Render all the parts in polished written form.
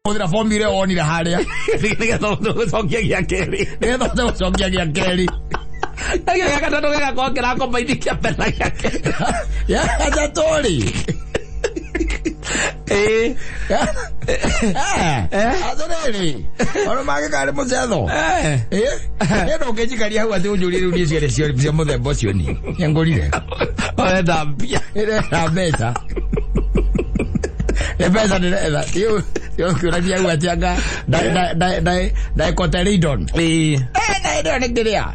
uthira formula onire haria nigetha ucokia gia keri nigetha ucokia gia keri ya gatatu gagakorwo kĩrakombaini kĩa mbere gĩake ya gatori athoreri ono magĩkarĩ mũcetho ĩno ũkĩnjikaria hau atĩ ũnjũrie rĩu niĩ cia mũthemba ũcio ni ngũrire ũrenda mbia ĩrenda mbeca mbeca ndĩretha ũkĩũrania hau atĩ anga ndaikoteridon ĩyo nĩ kĩrĩa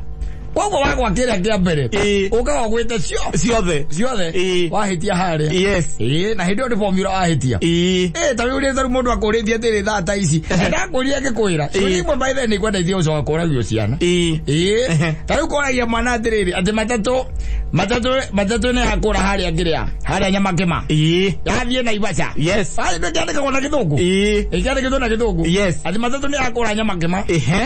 koguo wagwa kĩrĩa kĩa mbere ũkaga gwĩte ciothe wahĩtia harĩa na hĩndĩ ĩyo nĩ formula wahĩtia ta rĩu rĩu mũndũ akũrĩtie atĩrĩ thaa ta ici ndakũria ngĩkwĩra imwe by then nĩngwendeithia ũcoka kũragio ciana ta rĩu kũragia mwana atĩrĩrĩ atĩ matatũ nĩ yakũra harĩa kĩrĩa harĩa Nyamakĩma yathiĩ Naivasha kĩandĩkagwo na Gĩthũngũ kĩandĩkĩtwo na Gĩthũngũ atĩ matatũ nĩ yakũra Nyamakĩma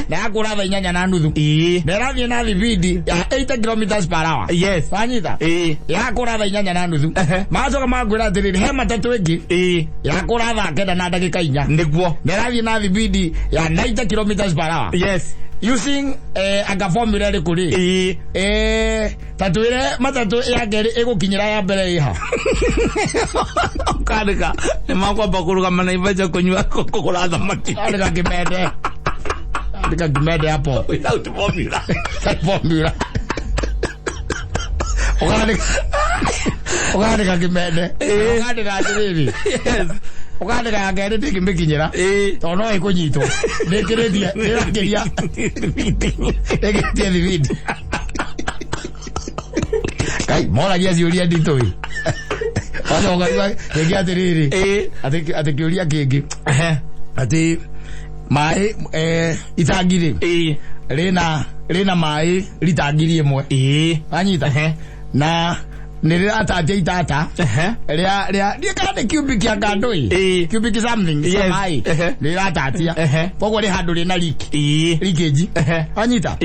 na yakũra thaa 8:30 na ĩrathiĩ na thibidi ya 80 kilometers per hour wanyita yakũra thaa 8:30 macoka makwĩra atĩrĩrĩ he matatũ ĩngĩ yakũra thaa 9 na ndagĩka 4 nĩguo na ĩrathiĩ na thibidi ya 90 kilometers per hour using anga formula ĩrĩkũ rĩ tatwĩre matatũ ya kerĩ ĩgũkinyĩra ya mbere ĩha ũkandĩka nĩ makwamba kũrũgama Naivasha kũnyua kũgũra thamaki andĩka kĩmende andĩka kĩmende hapo without formula ũkandĩka kĩmende ũkandĩka atĩrĩrĩ ũkandĩka ya kerĩ ndĩngĩmĩkinyĩra tondũ no ĩkũnyitwo ndĩkĩrĩtie ndĩrakĩria ndĩkĩrĩtie thibindi kai moragia ciũria nditũ wacoka kĩngĩ atĩrĩrĩ atĩ kĩũria kĩngĩ atĩ maĩ itangi rĩna maĩ ritangi ĩmwe wanyita na nĩrĩratatia itata rĩa ndĩkande cubic ya ngandũ cubic something maĩ nĩrĩratatia koguo nĩ handũ rĩna leakage wanyita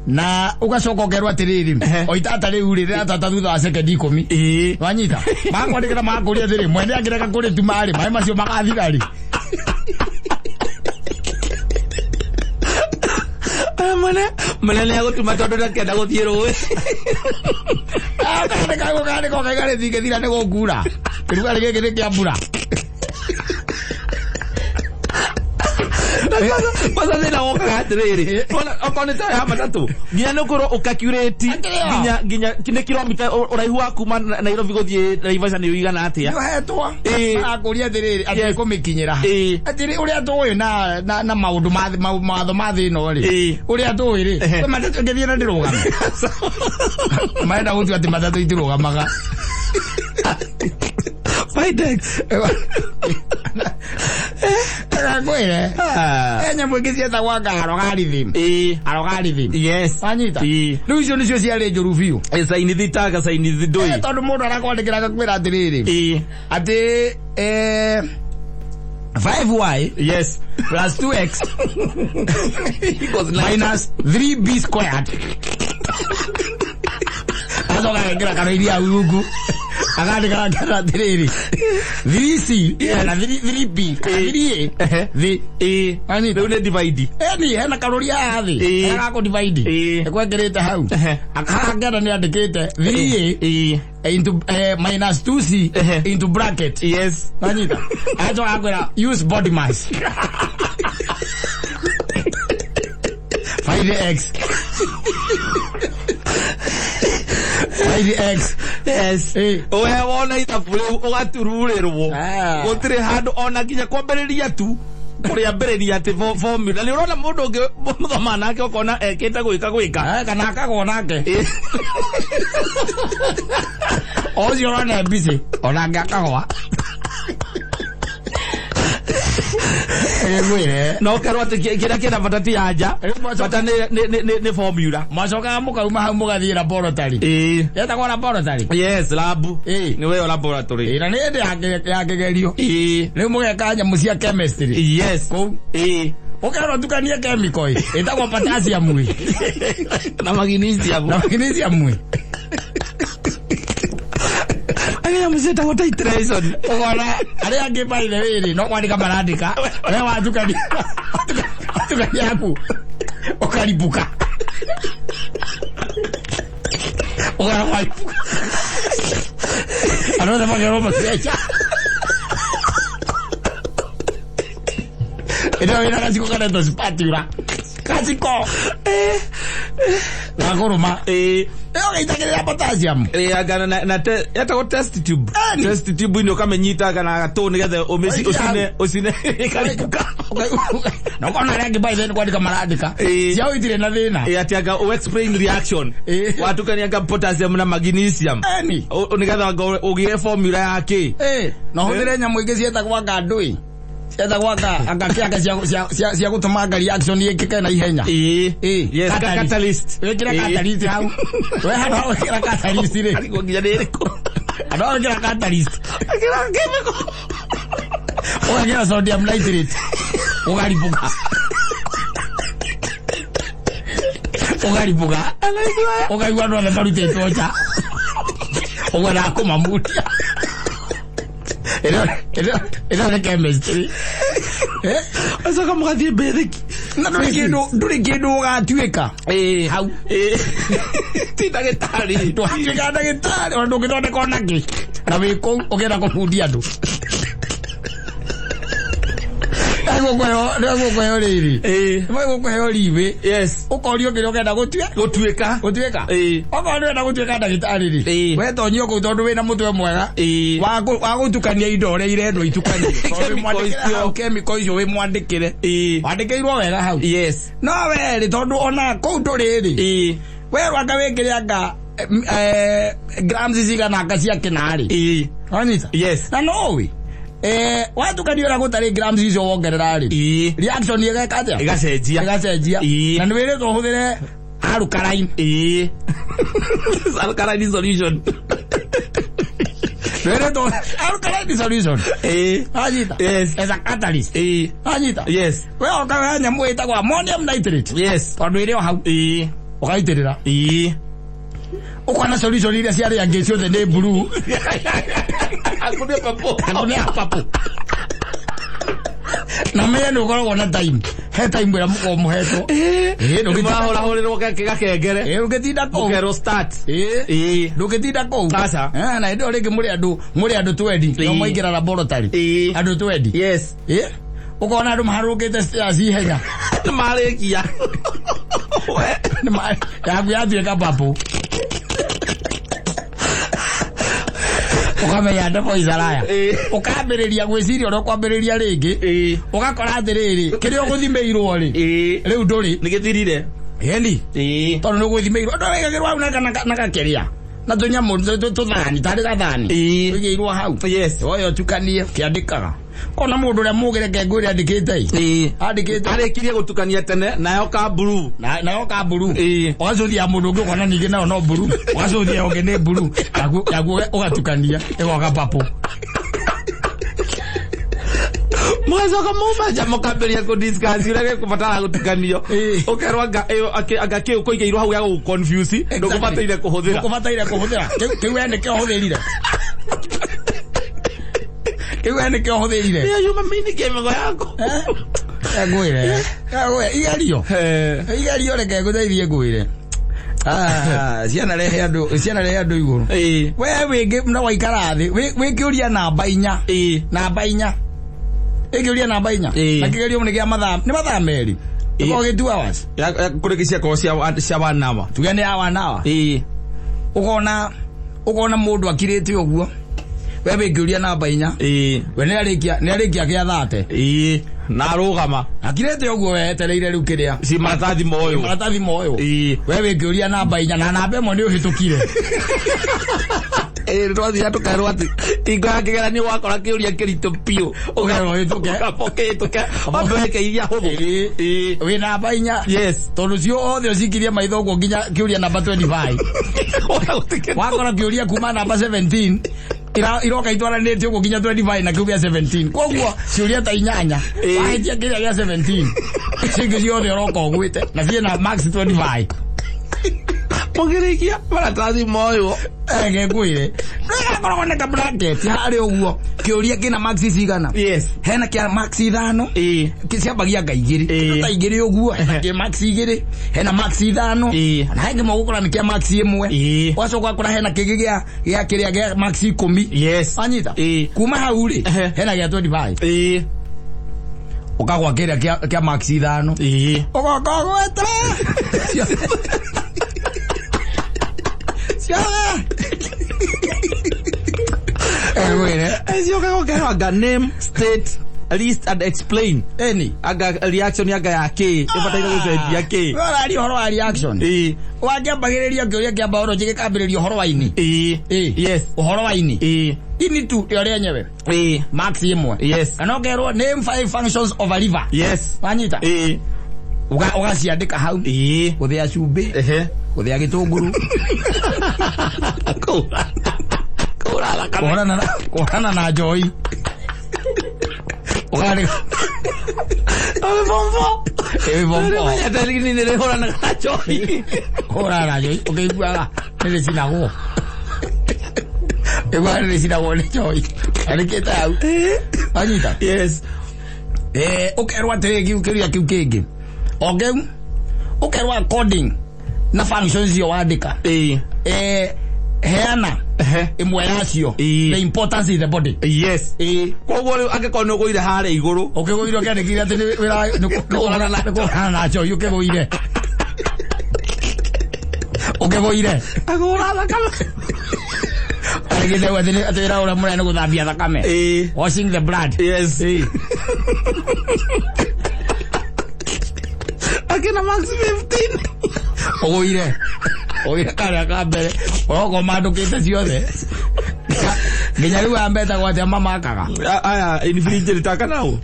na ugacoka ũkerwo atĩrĩrĩ o itata rĩu rĩratata thutha wa sekendi 10 wanyita makwandĩkĩra makũria atĩrĩ mwene angĩreka kũrĩtuma rĩ maĩ macio magathira rĩ Mana nĩ agũtuma tondũ ndakĩenda gũthiĩ rũĩ kandĩka ũkaigare thingĩthira nĩ gũkura kĩrugarĩ gĩkĩ nĩ kĩa mbura Pasa thĩna wokaga atĩrĩrĩ okorwo nĩ ta ya matatũ nginya nĩ ũkorwo ũkakurĩti nginya nĩ kilomita ũraihu wa kuma Nairobi gũthiĩ Naivasha nĩ ũigana atĩa nĩũhetwo akũria atĩrĩrĩ atĩ kũmĩkinyĩra atĩrĩ ũrĩa tũĩ na maũndũ mawatho ma thĩ ĩno rĩ ũrĩa tũĩ rĩ matatũ ngĩthiĩ na ndĩrũgame marenda gũtua atĩ matatũ itirũgamaga Fidex Kwere nyamũ ingĩ cietagwo algorithm wanyita rĩu icio nĩcio ciarĩ njũru biũ sainithi ndũi tondũ mũndũ arakwandĩkĩra akakwĩra atĩrĩrĩ atĩ 5y plus 2x minus 3b squared acoka gekĩra kanũiria hau rungu akandĩka atĩrĩrĩ 3c na 3b 3a rĩu nĩ divide hena karũria haha thĩ gakũ divide ekwekĩrĩte hau akahangana nĩ andĩkĩte 3a into minus 2c into bracket wanyita acoka akwĩra use body mass find x oya wona ithabu rĩu ũgatururĩrwo gũtirĩ handũ ona nginya kwambĩrĩria tu kũrĩa mbĩrĩria atĩ formula nĩ ũrona mũndũ ũngĩ mũthoma nake ũkona ekĩte gwĩka kana akagwo nake ũcio ũrona busy onake akagwa no kerwo atĩ kĩrĩa kĩna bata ti anja bata nĩ formula macokaga mũkauma hau mũgathiĩ laboratory yetagwo laboratory labu nĩ wĩyo laboratory na nĩ hĩndĩ ya kĩgerio rĩu mũgeka nyamũ cia chemistry kũu ũkerwo tukanie chemical ĩtagwo potassium na magnesium Aya mzeta what iteration. Ogona ale age by the way no kwandika marandika. Wewe watukania. Watukania hapo. Okalipuka. Ogona waipuka. Another fucking Roma secha. Ina ina kasi ko kana to spatula. Kasi ko. Na goroma. Okay, itakelea potassium. Agana na yata ko test tube. Test tube ino kama nyita kana to nigethe osine kalipuka. Na kona rangi by then kwandika maradika. Siao itire na thina. Ati aga o explain reaction. Watu kanianga potassium na magnesium. Nigethe ugie formula yake. Na huthire nyamu ingi cietagwa ngandui. Eta gwaka agakiaga cia gutumaga reaction yekeka na ihenya. Yes, catalyst. Wekira catalyst hau. We hano wekira catalyst ri. Ariko nginya niriko. Ano wekira catalyst. Akira chemical. Wekira sodium nitrate. Ugaripuka. Ugaripuka. Ugaigwa no na barute tocha. Ugana kumamutia. Era na chemistry. Asa kama gathi bedeki. Na nduri kindu gatuika. Hau. Ndagitari. Twatuika ndagitari, ona ngithonde konaki. Na wiko ugera kufundia andu. Nego kwayo riri. Nego kwayo riwe. Yes. Ukorio kiro kenda gutuika. Gutuika. Ukorio kenda gutuika ndagitari ri. We tonyio ku tondu wina mutwe mwega. Wa gutukania indo re irendo itukania. Chemical icio we mwandikire. Wandikirwo wega hau. Yes. No we ri tondu ona ku turiri. We wanga wekire anga grams zigana akacia kinari. Anita. Yes. Na no we. Watu kadiora gutari grams icio wongerera ri. Reaction yega atia? Igacenjia. Na niwire to huthire alkaline. Alkaline solution. Niwire to alkaline solution. Ajita. Yes. As a catalyst. Ajita. Yes. We okaga nyamu itagwa ammonium nitrate. Yes. Tondu ile hau. Ukaitirira. Ukwana solution ile ciari ange ciothe ni blue. Akunia papo. Na meye no goro wona time. He time bera muko muheto. Ndukihora horirwo gakengere. Ugetinda ko. Ukero start. Ndugetinda ko. Sasa. Na ndo rege muri andu 20. No moigira laboratory. Andu 20. Yes. Ukona andu maharukite stairs ihenya. Marekia. Yaguya papo. Ukamenya ndako izaraya. Ukambiriria gwiciria no kwambiriria ringi. Ugakora atiriri kirio guthimeirwo ri. Riu nduri nigithirire. Yendi. Tondu no guthimeirwo ndo wegagirwa na gakeria. Na tunyamu tuthani tari gathani. Wigeirwo hau. Yes. Oyo tukanie kiandikaga. Kona mundu ria mugire kengwire andikite. Andikite. Arikirie gutukania tene nayo ka blue. Nayo ka blue. Ogacuthia mundu ngi kona ningi nayo no blue. Ogacuthia onge ne blue. Yagu ugatukania ego ka papo. Mwazo kama umaja mukamberia ku discuss urege kubatara gutukanio. Ukerwa aga kiu kuigeirwo hau ya ku confuse. Ndukubataire kuhuthira. Kiu ende ke huthirire. Kiwene ke hothirire. Ni yuma mini game yako. Ngwire. Igario. Igario reke guteithie ngwire. Ciana rehe andu iguru. We wingi na waikara thi. We kiuria namba 4. Namba 4. Ikiuria namba 4. Na kigerio ni gia mathaa. Ni mathaa meri. Iko ge 2 hours. Ya kurikisia ko cia 1 hour. Tugene ya 1 hour. Ukona mundu akirite uguo. Wewe ngiuria namba 4. We ni arikia kia 30. Na rugama. Akirete uguo wetereire riu kiria. Si maratathi moyo. Wewe ngiuria namba 4 na namba imo ni uhitukire. Rwathia tukerwo ati ingo yakigera ni wakora kiuria kirito pio. Ugerwo hituke. Tuke. Wambeke iria huthu. We namba 4. Yes. Tondu cio othe ucikirie maitho guo nginya kiuria namba 25. Wakora kiuria kuma namba 17. Iroka itwaranĩtio ko nginya 25 na kiubia 17. Koguo ciuria ta 8. Wahetia kiria gia 17. Cingi ciothe uroka ugwite na ciena max 25. Mogirikia maratathi moyo ege kwire ngakora neka bracket hari uguo kiuria kina maxi cigana yes hena kia maxi 5 kiciambagia ngaigiri ta igiri uguo hena kia maxi 2 hena maxi 5 na henge mogukora ni kia maxi 1 wacoka kora hena kigi gia kiria gia maxi 10 yes anyita kuma hau ri hena gia 25 ukagwa kiria kia maxi 5 ukagweta as you go name, state, list and explain any aga reaction yaga yake ibataire gusaidia yake wala ari horo wa reaction wakiambagiriria kiuria kia biology gikambiririo horo waini yes horo waini ini tu yore yenyewe max 1 yes anogerwo name 5 functions of a liver yes wanyita ugaciandika hau guthia cumbi guthia gitunguru kuhana na joy ukari bombo yatalini nile hora na joy ukeigua nile sinago nile sinago ni joy aliketa au anyita yes ukerwa tegi ukiria kiukege ukerwa coding na functions yo wandika heana imwe yacio the importance in the body yes kogwo angekona ugoire hare iguru ukigoire kandikire ati wira nukuhana na cho ukigoire agora thakame agithe wathini atira ura murene guthambia thakame washing the blood yes akina max 15 oire kare akambere orogo mandukite ciothe nginya riu ambeta gwate mama akaga aya infinity litaka nao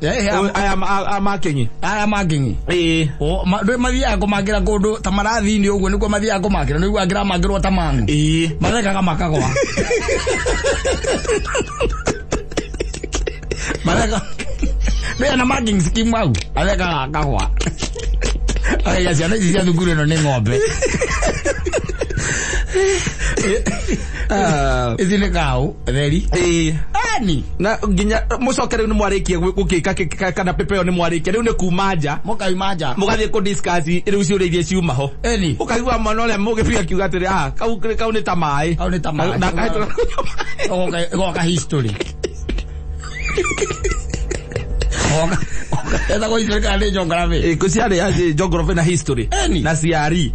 aya makingi o ndo mathia kumagira kundu ta marathi ni uguo nikuo mathia kumagira nigu agira magirwo ta mangu mathekaga makagwa matheka ndio na marking scheme au athekaga akagwa aya ciana ici cia thukuru ino ni ng'ombe izine kau theri ani na nginya mucokere ni mwarikie gukika kana pepeo ni mwarikie riu ni kumanja mukaimanja mugathie ku discuss riu ciuria iria ciuma ho eni ukaigua mwana uria mugibiga kiuga atiri kau ni tamai goka history eda go history ka geography kusiare ya geography na history na ciari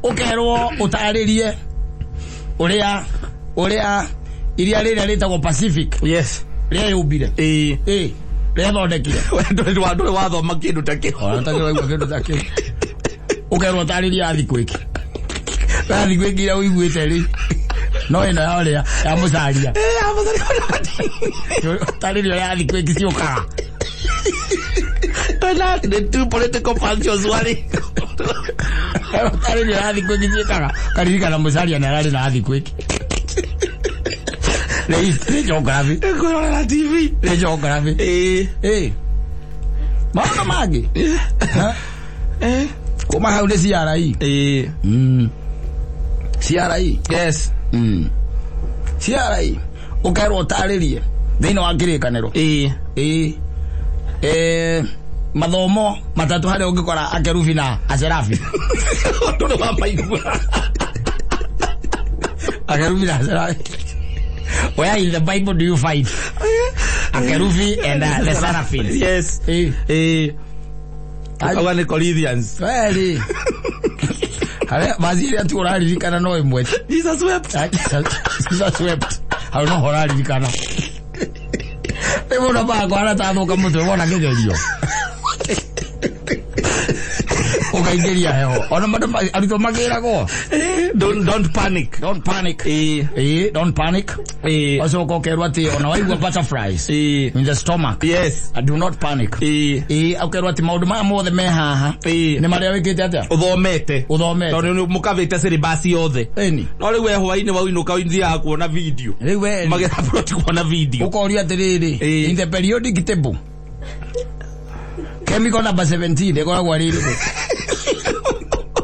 ukerwo utaririe uria iria rĩrĩa rĩtagwo Pacific yes rĩrĩa yubire rĩrĩa thondekire ndũrĩ wathoma kĩndũ ta kĩu kĩndũ ta kĩu ukerwo utaririe athikũiki ira uiguĩte rĩ no ĩno ya ũrĩa ya mũcaria utaririe ũrĩa athikũiki ciũkaga the two political functions wari kari ni athi kwiki zikaga kari kana musaria na rari na athi kwiki le geography ko na TV le geography mama magi kuma haude CRI CRI yes CRI ukairo taririe thina wa kirikaniro mathomo matatu hari ungikora akerufi na aserafi ndu wa maigua akerufi na aserafi where in the Bible do you find akerufi and the seraphim yes awane Corinthians really hale bazili atu oraririkana no imwe Jesus wept how no oraririkana Evo bago ara tano ka mutu wona ngegerio ukaigeria heho ona madu arito magira go don't panic don't panic also ko kerwa ti ona waigwa butterflies in the stomach yes I do not panic akerwa ti maudu ma mothe me haha ni maria wikite atia uthomete tondu mukavite syllabus yothe no riu we hwaini wainuka winzia kuona video riu we magira plot kuona video ukoria atiriri in the periodic table chemical number 17 ego gwariri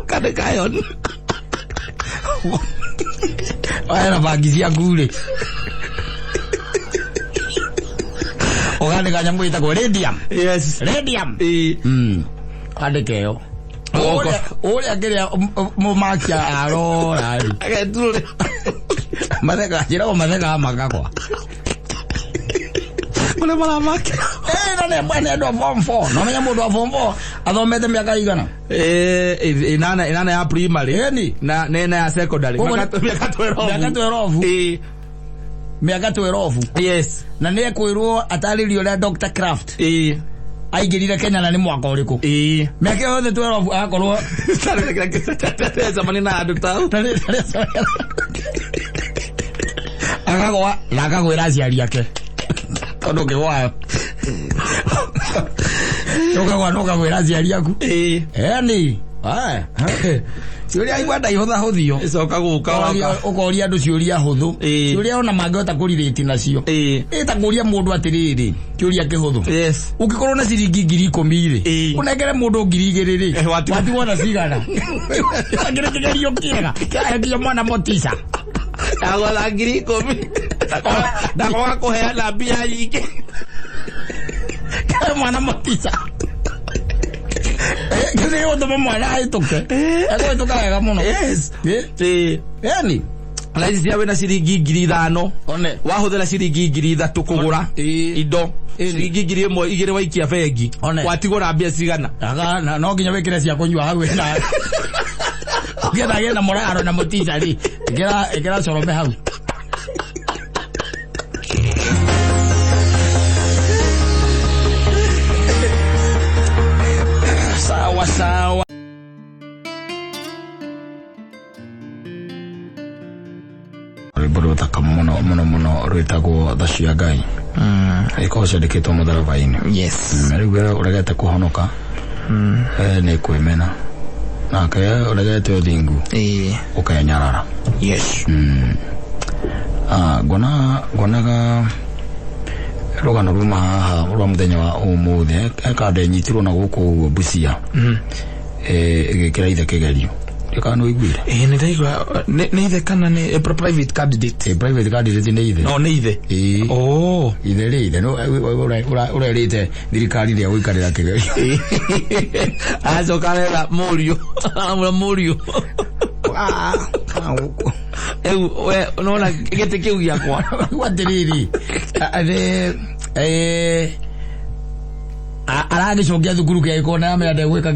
katta MURIU Wala bagisia kule. Ogane kanyambo itako radium. Yes. Radium. Adekeo. Ole akere mumakia arora. Agetule. Madeka jira ko madeka makakwa. Ole mala makia. Nane bwana ndo form 4. No menya ndo form 4. Athomete miaka igana. Inana ya primary. Na nena ya secondary. Miaka 12. Miaka 12. Yes. Na ne kwirwo ataririo la Dr. Craft. Aigirire Kenya na ni mwaka uriku. Miaka yothe 12 akorwo. Zamani na Dr. Akagwa nakagwira aciari yake. Tondu kiwayo. Nuka gwira aciari yaku. Ni. Ciuria igwanda ihotha hothio. Icoka guka ukoria andu ciuria huthu. Ciuria ona mangota kuririti nacio. Ta kuria mundu atiriri. Ciuria kihuthu. Yes. Ukikorwo na ciringi 10,000 ri. Unengere mundu 2,000 ri. Wati wona cigana. Agire kigerio kiega. Kia mwana motisa. Agora 10,000. Ndakwa kuheana mbia nyingi. Kia mwana motisa. Kile yote mwana aitoke. Ego itoka wega muno. Yes. Yani Laisi yawe na ciringi 5,000. One. Wahuthira ciringi 3,000 kugura indo. Ciringi 1,000 igire waikia bengi. Watigura mbia cigana. Aga no nginya wekire cia kunywa hau na. Ugetha gena moraro na mutisa ri. Ikira corome hau. Sawa. Riburu takamuno rwitagwo thacua Ngai. Iko cendeketwo mutharabaini. Yes. Riu uregete kuhonoka. Ni kwimena. Nake uregete uthingu. Ukanyarara. Yes. Gonaga rugano ruma haha rwa muthenya wa umuthi ekande nyitirwo na guku Busia. Igikira ithe kigerio. Ndikano igwire. Ni ndaigwa ni ithe kana ni private candidate. Private candidate ni ithe. No ni ithe. Oh, ithe no urerite thirikari ria guikarira kigerio. Azokarera MURIU. MURIU. We unaona gete kiu giakwa watiriri aragicokia thukuru kia ikona amenya ndegwika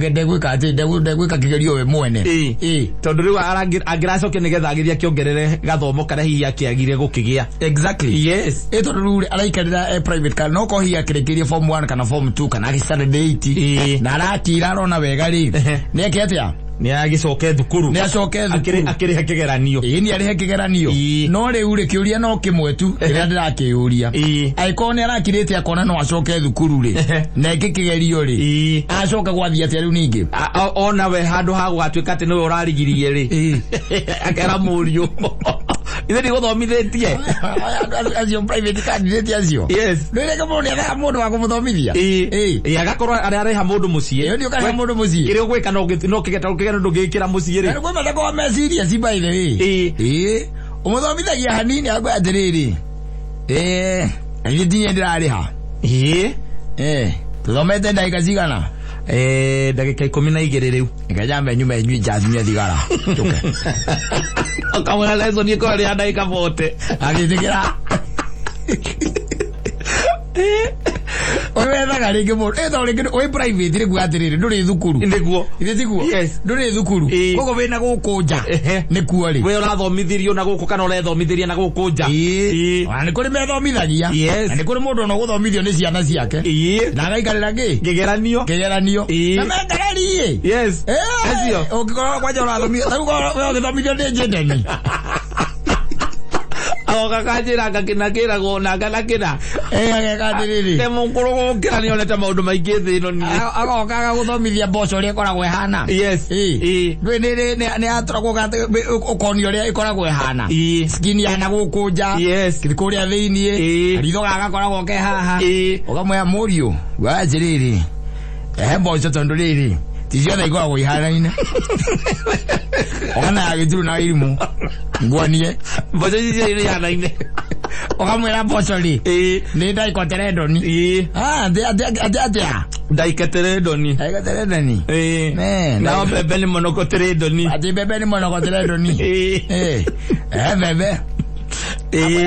kigerio we mwene tondu riu angiracokia nigetha agithia kiongerere gathomo kana hihi akiagire gukigia. Exactly. Yes. Tondu riu araikarira private car no ko hihi akirekirie form 1 kana form 2 kana agisare date na arakira arona wega ri ni aketia ni agicoke thukuru akiri hakigeranio ni ari hakigeranio no riu ri kiuria no kimwe tu ira ndirakiuria aikoni arakirite akona no acoke thukuru ri na kigerio ri acoka gwathia ati riu ningi ona we handu ha gwatuika ati niwe urarigirie ri akera MURIU ithe ni guthomithitie acio private candidate acio. Yes. Ndire kamo ni ara mundu wa kumuthomithia agakorwo ari areha mundu mucie iyo ni ukareha mundu mucie kire gwika no kigeta ukigera ndungikira mucie ri kwa matako wa meciria si by the way umuthomithagia hanini agwa atiriri ngitinye ndirariha tuthomete ndagika cigana ndagika 12 riu ikajambe nyuma yenyu jathimia thigara tuke akamwana lesson iko ari ndagika 40 agitikira Owe thaga ringi mundu etho ringi we private ri gwatiriri nduri thukuru ndiguo ithe tiguo nduri thukuru kogo wina guku nja ni kuo ri we urathomithirio na guku kana urethomithiria na guku nja ni kuri methomithagia na ni kuri mundu no guthomithio ni ciana ciake na agaikarira kigeranio na mengarari yes acio ukikorwo kwanja urathomithio tau we uthomithio ni njendeni Okakajira ngakina gona nganakina agekatiriri te munkuru gukira ni onete maundu maingi thino ni agokaga guthomithia mboco ri ikoragwo ihana ndwi ni atoragwo ukonio ri ikoragwo ihana skin yana gukunja kuria thiini ritho gagakoragwo ke haha ukamwe MURIU wajiriri mboco tondu riri tizio na igwa ihanaine ona agitu na irimu ngwanie bojo tizio ile ihanaine okamwera bocholi ni dai koteredoni atia daikateredoni na bebe ni monokoteredoni ati bebe ni monokoteredoni bebe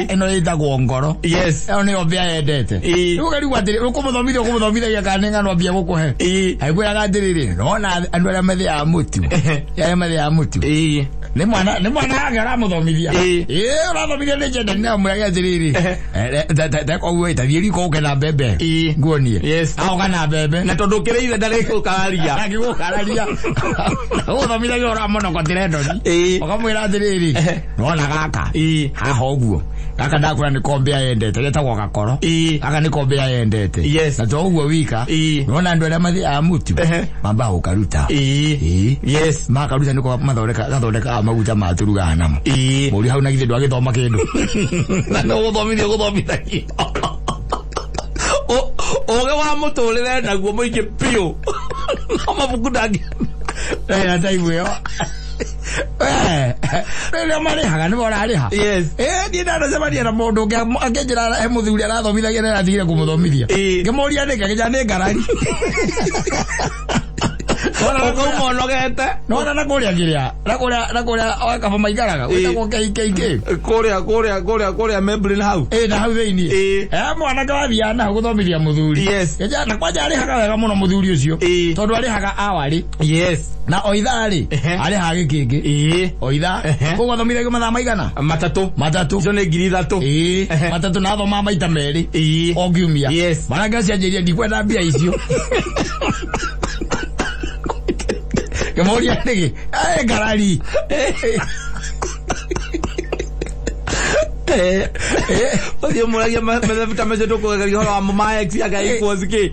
eno ita kuongoro yes eno ni obia yendete ukari watire ukomuthomithia ya kanenga no obia gukuhe aigwira gatiriri nona andu ara methe ya mutu ya methe ya mutu ni mwana agara muthomithia urathomithia ni jenda na mwe ya tiriri ta ko we ta thieri ko kana bebe nguonie yes au kana bebe na tondu kireire ndare ko kararia ngigukararia uthomithia ura mono ko tirendoni ukamwira tiriri nona gaka haha uguo gaka ndakura ni kombe ya yendete getagwo gakoro aka ni kombe ya yendete yes na to uguo wika nona andu ara mathi a mutu mamba ukaruta yes makaruta niko gathondeka maguta maturuga namo muri hau na githe ndwa githoma kindu na no guthomithia oge wa muturire naguo muingi piu amabuku ndangi ata ibuyo rĩrĩa marĩhaga nĩ morarĩha yes niĩ ndanacemania na mũndũ angĩnjĩra mũthuri arathomithagia na arathire kũmũthomithia ngĩmũria nĩkĩ nginya nĩ ngarari umonogete nona nakuria kiria nakuria wakaba maigaraga witagwo keike kuria membrane hau na hau thiini mwanake wathia na guthomithia muthuri yes na kwanja arihaga wega muno muthuri ucio tondu arihaga awari yes na oithari arihaga gikingi oitha koguo thomithagio mathaa maigana matatu icio nĩ 3,000 matatu na thoma maita merĩ o kiumia mwanake acianjĩria ndikwenda mbia icio kemoria nigi garari odio muragia methabuta mejeto kugeria horo wa mama x aga equals k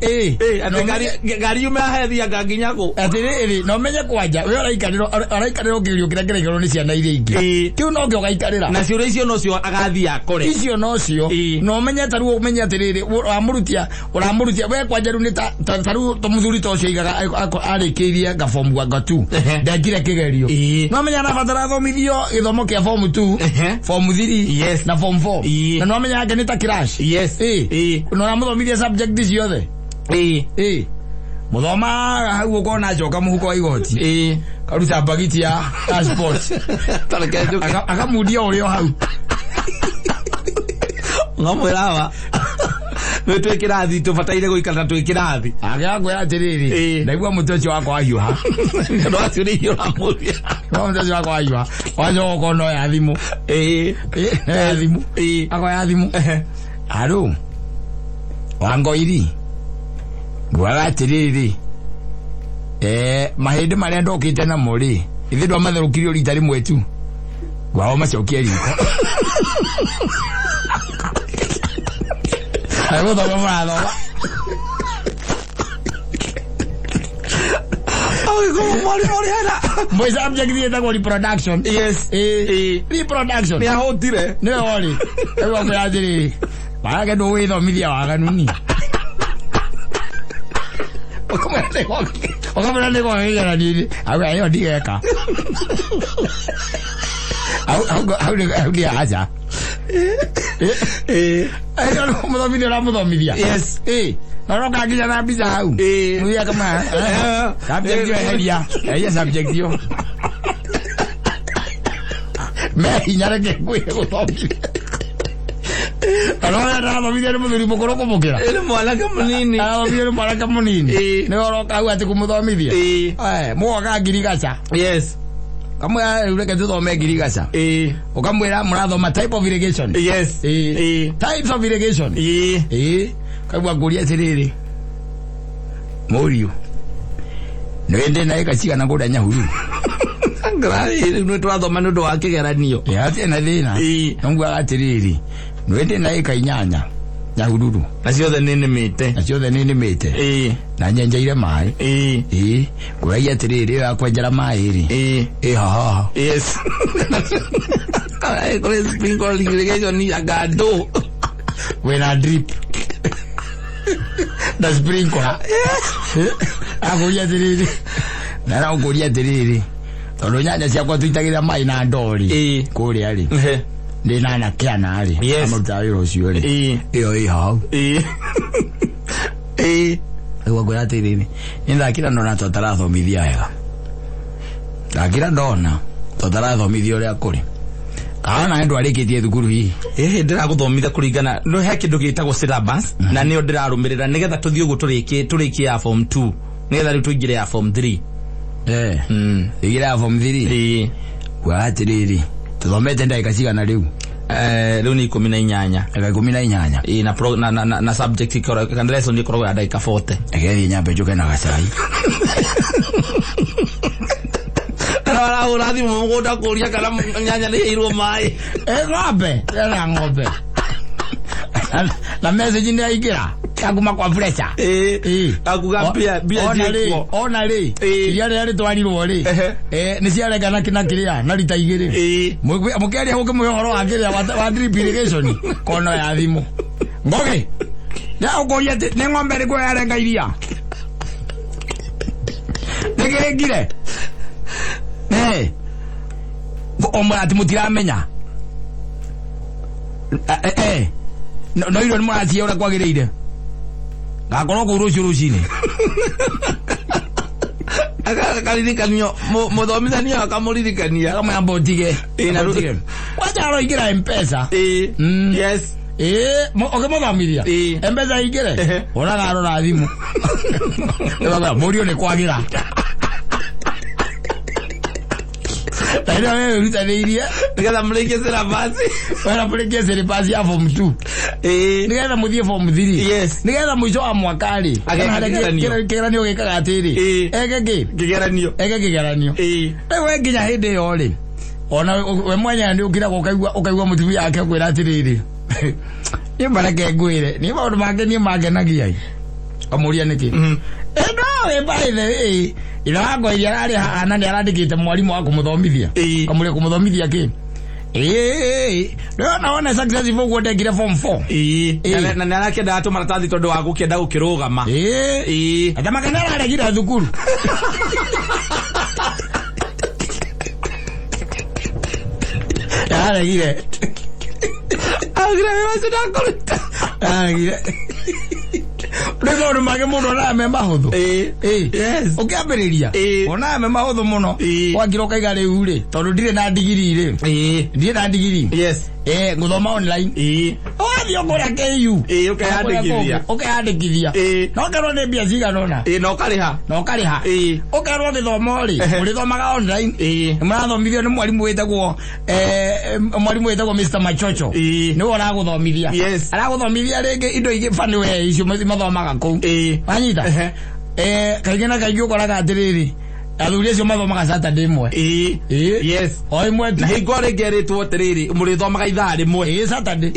gari ume ahethi aga nginyako atiriri no menye kwanja we araikariro ngirio kira ngerekero ni ciana iria ingi kiu no ngio gaikarira na ciura icio no cio agathi akore icio no cio no menye taru umenye atiriri uramurutia we kwanja ru ni taru to muthuri to cio igaga arikiria ga form 1 ga 2 ndangire kigerio no menye na batara thomithio githomo kia form 2 form 3 yes na form 4 na no menya yake ni ta crash yes no na muthomithia subject ciothe muthoma hau uko na joka muhuko wa igoti karuta bagiti ya passport akamudia urio hau ngamwirawa no twikirathi tubataire guikara twikirathi agagwe atiriri ndaigua mutoci wakwa ayuha no acirio ramuria no mutoci wakwa ayuha wajo kono ya thimu ya thimu ako ya thimu alo wangoiri gwaga atiriri mahindi maria ndokite na muri ithi ndwa matherũkirio rita rimwe tu gwao macokie riko ayo thoma murathoma mori hana boy subject yetagwo reproduction yes reproduction ni ahotire ni wori ewa kwa atiriri baage ndo withomithia waganu ni okamera nego ngera ni awe ayo digeka au dia aja ayo muthomithia na muthomithia yes no kaginya na biza hau nuya kama subject yo heria ella subject yo me inyareke kwe guthomithia Alora na video ni muthuri mukoro kumukira ele mwanaka munini video ni mwanaka munini ni oroka au ati kumuthomithia muoga ngirigaca yes kamwe ureke tuthome ngirigaca ukamwira murathoma type of irrigation yes types of irrigation kaigua nguria atiriri MURIU nwende na ikaciga na kuda nyahuru ngai nwe twathoma nundu wa kigeranio ati na thina ngwa atiriri nwende na ikainyanya nyahururu na ciothe nini mite na nyenjeire mai kurai atiriri akwenjera mai ri ha yes ai kore sprinkle irrigation ni agado when a drip the sprinkler agoya atiriri na ukuria tiriri tondu nyanya ciakwa tuitagira mai na ndori kuria ri ndi nana kiana ri amuta wira ucio ri iyo hau ewa gwira tiriri ninthakira ndona tutarathomithia wega ndakira ndona tutarathomithia uria kuri kana endo arikitie thukuru hii ndiraguthomithia kuringana no he kindu gitagwo syllabus na nio ndirarumirira nigetha tuthie ugu turikie ya form 2 nigetha riu tuingire ya form 3 igira ya form 3 kwa atiriri tuthomete ndagika cigana riu riu ni 18 18 na subject ikoro kana lesson ikoro ya ndagika 40 egethi nyambe njuke na gacai ara urathi mugunda kuria kana nyanya ni irwo mai ng'ombe na message ni aigira aguma kwa fresha akuga bia ona ri iria ri twarirwo ri ni ciaregana kina kiria na rita igiri mukeria huke muhoro akiria wa drip irrigation kono ya thimu ngoge ya ukoria ni ng'ombe ri kwa yarenga iria negegire omwe ati mutiramenya no iro ni mwaci ura kwagireire gakorwo ku rucini akaririkania muthomithania akamuririkania kama ambotige wajaro igira M-Pesa yes muthomithia M-Pesa igire urararora thimu MURIU ni kwagira Tayo wewe utaniria nigetha mureke syllabus wala mureke syllabus ya form 2 nigetha muthie form 3 yes nigetha mwisho wa mwakari kigeranio gikaga atiri kigeranio we nginya hindi yo ri ona we mwanya ndi ukira ukaigwa mutumia yake kwira atiriri ni barake ngwire ni maundu make ni magenagia amuria niki no we by the way irago irari hana ni arandikite mwalimu wa kumuthomithia kamuri kumuthomithia ki no naona successful gode gira form 4 na narakenda atu maratathi tondu wa gukenda ukirugama ata makana aragira thukuru aragira Rego ndo mage muno na me mahuthu yes ukiambiriria ona me mahuthu muno wagira kaiga riu ri tondu ndire na digiri ri ndire na digiri yes nguthoma online wathi ukura KU ukayandikithia no kerwo ni mbia cigana ona no kariha ukerwo githomo ri urithomaga online murathomithio ni mwalimu witagwo Mr. Machocho ni uraguthomithia araguthomithia ringi indo ingi fani we icio mathomaga ku anyita kaigena kaigi ukoraga atiriri athuri acio mathomaga Saturday imwe yes o imwe na hingo ringeritwo atiriri murithomaga ithaa rimwe Saturday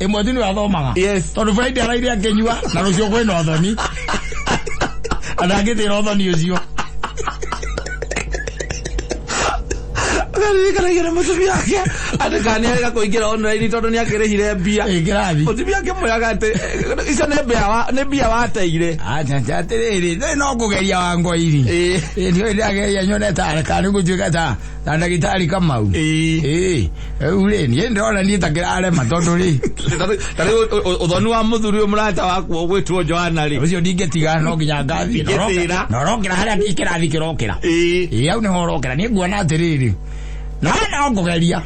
imwe tu ni wathomaga tondu Friday araire akenyua na rucio kwina uthoni anagithira uthoni ucio kana mutumia yake atakani aga kuingira online tondu ni akirihire mbia ngirathi mutumia yake muraga ati icio ne mbia wateire acha atiriri no kugeria wango iri ndio ndageria nyone ta kana gutuika ta ndagitari kama u ure ni ndona ni takirare matondu ri tari uthonu wa muthuri murata waku gwitwo Joana ri ucio ndingetiga no nginya ngathi norokira haria ikirathi kirokira au ni horokira ni nguona atiriri na ngogeria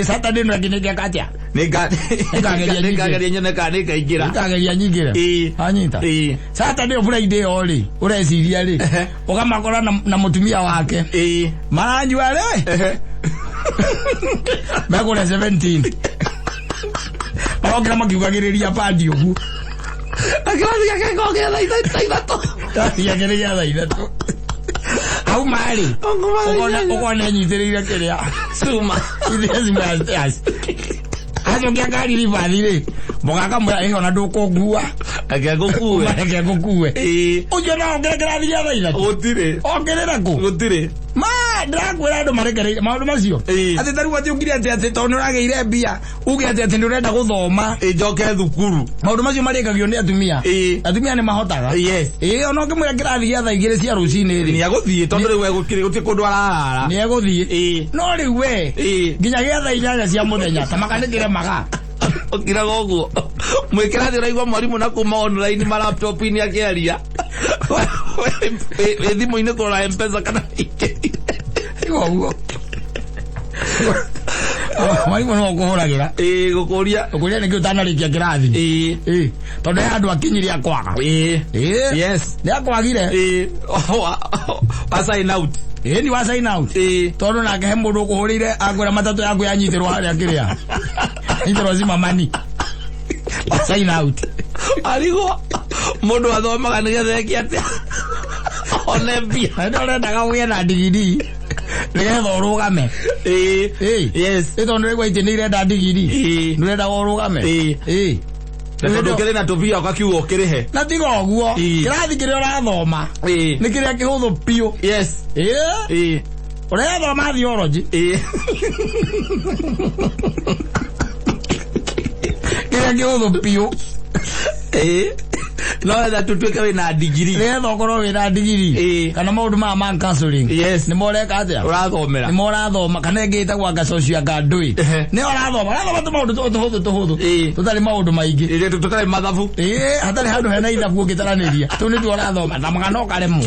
Saturday no nginya katia nikageria nyone kana ikaingira nikageria nyingira anyita Saturday Friday oli ureciria ri ugamakora na mutumia wake maranyua ri magura 17 barogira makiugagiriria padi ugu akirathi yake ngogera yageria thaithatu au mali ukona nyithirire kiria suma yes azo ngagari rivadire mugaka mura ingona ndukugua akagukue ujo na ongerera thia thaithatu utire ongerera ku utire ndakwira ndo marekereire maundu macio ati taru ati ukiri ati tondu urageire mbia uge ati ndurenda guthoma njoke thukuru maundu macio marekagio ni atumia atumia ni mahotaga ona ngimwira kirathi gia thaa 2 cia rucini ri ni aguthie tondu riu egukiri guti kundu arara ni eguthie no riu we nginya gia thaa 8 cia muthenya tamakanigire maga okira goguo mwikirathi uraigwa mwarimu na kuma online ma laptop ini akiaria thimu ine kora mpesa kana goguo mwarimu no kuhuragira gukuria nikio utanarikia kirathi tondu andu akinyiria akwaga yes ni akwagire wa sign out ni wa sign out tondu nake he mundu kuhurire akwira matatu yaku yanyitirwo haria kiria nyitiro zima mani wa sign out aligo mundu athomaga nigetha ekiatia one mbia ndo rendaga ugie na digiri nigetha urugame yes tondu rigwa iti nirenda digiri nurenda urugame tondu kiri na tubia ukakiuga ukirihe na tiga uguo kirathi kiria urathoma ni kiria kihuthu piu yes urathoma theology kiria kihuthu piu no that tutuike wina degree retho korwo wina degree kana maundu ma man counseling yes ni moreka atia urathomera ni morathoma kana ngita gwa gacocia ngandui ni urathoma maundu tuhuthu tutari maundu maingi ile tutari mathabu hatari handu hena ithabu ngitaraniria tu ni tu urathoma na magano karemu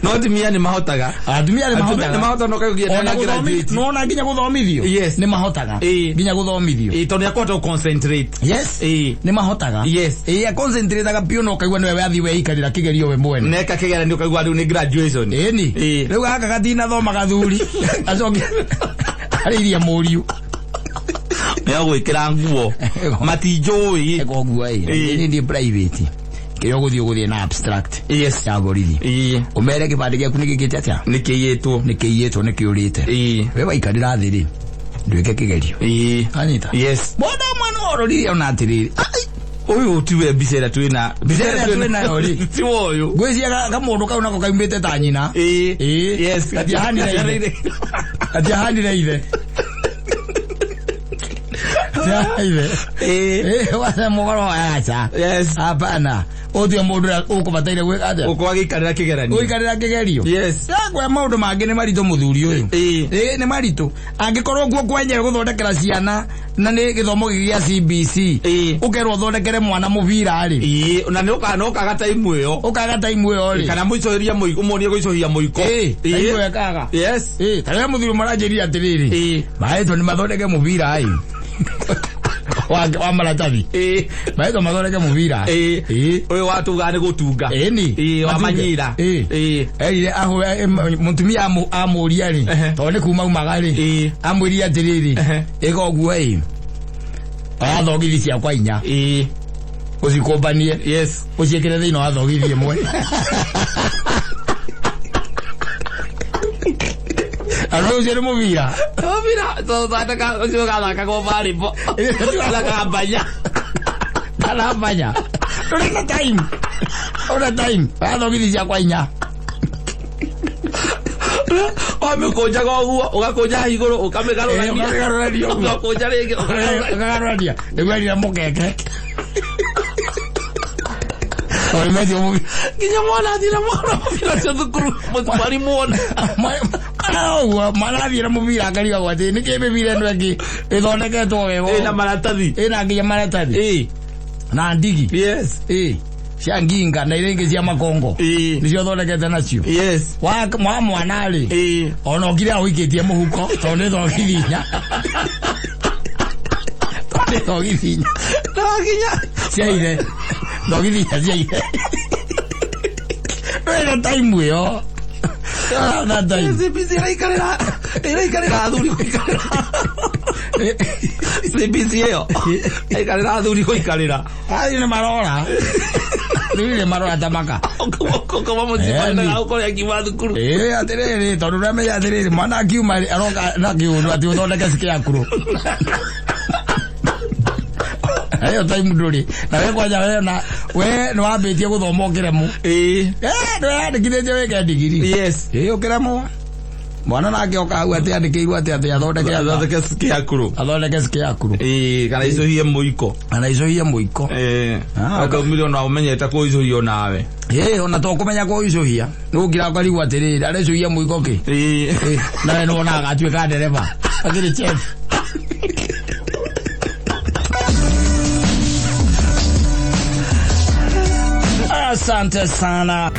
no atumia ni mahotaga ni mahotaga no kagia na graduate no na nginya guthomithio yes ni mahotaga nginya guthomithio tondu yakota concentrate yes ni mahotaga yes concentrate aga pio no kaigwa niwe athi we ikarira kigerio we mwene neka kigera ndio kaigwa riu ni graduation ni riu gaka gatina thoma gathuri acoke ariria muriu ya gwikira nguo matinjui nguo ni ndi private kiyo guthie na abstract yes ya borithi umere kibande gyaku nikigite atia nikiyetwo nikiurite we waikarira thiri ndwike kigerio anyita yes boda mwana ororiria ona atiriri uyu tiwe bicera twina yori ti uyu gwiciaga kamundu kau nako kaimbite ta nyina yes atiahandire ithe wasa mugoro acha yes hapana othio mundu ukubataire gwika atia ukwagikarira kigeranio uikarira kigerio yes kwa maundu mangi ni marito muthuri uyu ni marito angikorwo guo kwenye guthondekera ciana na ni githomo gia CBC ukerwo thondekere mwana mubira ri na ni ukanoka gata imwe ri kana muicoria muiko muonie guicohia muiko iwe kaga yes tare muthuri maranjiria atiriri maitho ni mathondeke mubira ai wa maratathi maitho mathondeke mubira uyu watuga ni gutunga ni wa manyira erire aho mutumia amuria ri tondu ni kuma umagari amwiria atiriri igoguo athogithi ciakwa inya ucikombanie yes uciikire thiini wa thogithi imwe Aruzi ni mubira so tataka ucio gathaka go varibo ala kabanya ona time athogithi ciakwa inya wamekonja goguo ugakonja iguru ukamigarurania ugakonja ringi ugagarurania niguo mukeke oi medio mubi nginya mwana athira mubira cia thukuru mwari muona mwana athira mubira ngariga gwati niki mibira ino ingi ithondeketwo wego na maratathi ina nginya maratathi na ndigi yes cia nginga na iringi cia makongo nicio thondekete nacio yes wa mwana ri ona ukire awikitie muhuko tondu thogithinya thogithinya ciaire thogithinya ciaire wena time yo na time CBC irakarira athuri kuikarira CBC yo ikarira athuri kuikarira ai ni marora ni marora tamaka kama muzipanda au kwa kiwa thukuru atiriri tondu ramenya atiriri mwana akiuma aroka na kiundu ati uthondeke sikia kuru ayo time nduri na we kwanja we na we no ambitie guthoma ukiremu no andikithĩtie wĩke ndigiri yes ukiremu mwana nake oka hau ati andikirwo ati athondeke scarecrow kana icohie muiko akaumire ona umenyete kuicohio nawe ona to kumenya kuicohia nugira ngarigu atiriri arecohia muiko ki nawe nona agatuika ndereba akiri chef. Asante sana.